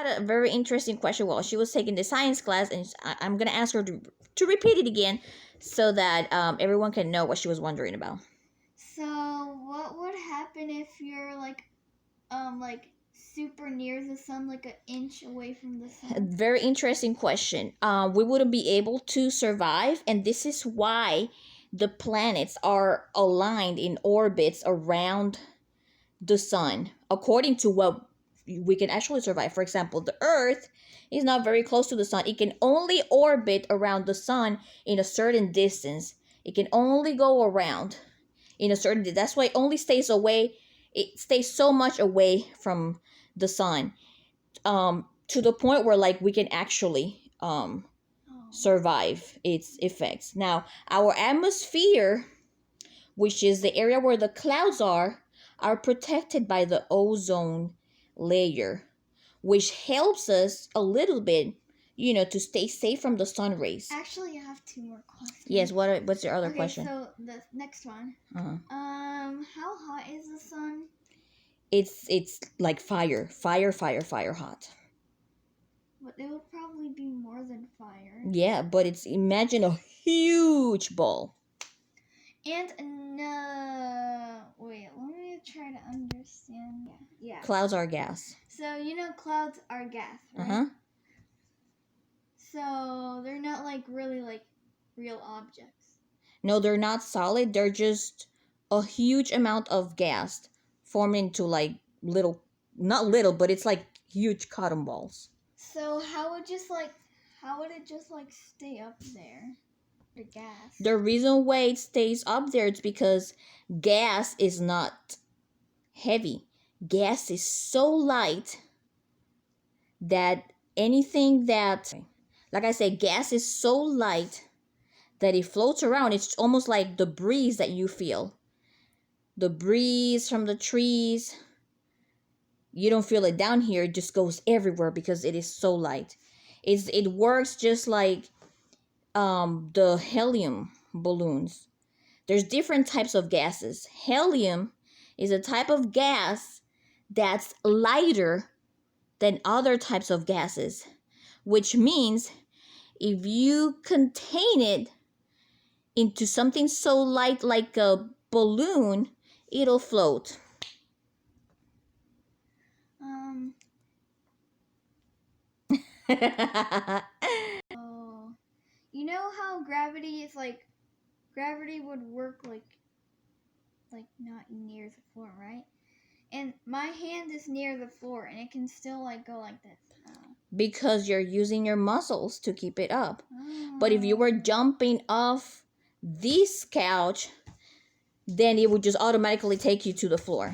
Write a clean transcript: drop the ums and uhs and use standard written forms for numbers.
a very interesting question while she was taking the science class, and I'm gonna ask her to repeat it again, so that everyone can know what she was wondering about. So, what would happen if you're like super near the sun, like an inch away from the sun? Very interesting question. We wouldn't be able to survive, and this is why the planets are aligned in orbits around the sun, according to what we can actually survive. For example, the Earth is not very close to the sun. It can only orbit around the sun in a certain distance. It can only go around in a certain distance. That's why it only stays away. It stays so much away from the sun, to the point where like we can actually survive its effects. Now, our atmosphere, which is the area where the clouds are protected by the ozone layer, which helps us a little bit, to stay safe from the sun rays. Actually, I have two more questions. Yes, what's your other question? So the next one. How hot is the sun? It's like fire hot. But it would probably be more than fire. Yeah, but imagine a huge ball. And no, wait, let me try to understand. Yeah. Clouds are gas. So clouds are gas, right? Uh-huh. So they're not like really like real objects. No, they're not solid. They're just a huge amount of gas formed into like little, not little, but it's like huge cotton balls. So how would it just like stay up there? The gas. The reason why it stays up there is because gas is not heavy. Gas is so light that anything that, like I said, gas is so light that it floats around. It's almost like the breeze that you feel. The breeze from the trees. You don't feel it down here. It just goes everywhere because it is so light. It works just like the helium balloons. There's different types of gases. Helium is a type of gas that's lighter than other types of gases, which means if you contain it into something so light like a balloon, it'll float. Oh, you know how gravity is like, gravity would work like not near the floor, right? And my hand is near the floor, and it can still like go like this. Because you're using your muscles to keep it up. But if you were jumping off this couch, then it would just automatically take you to the floor.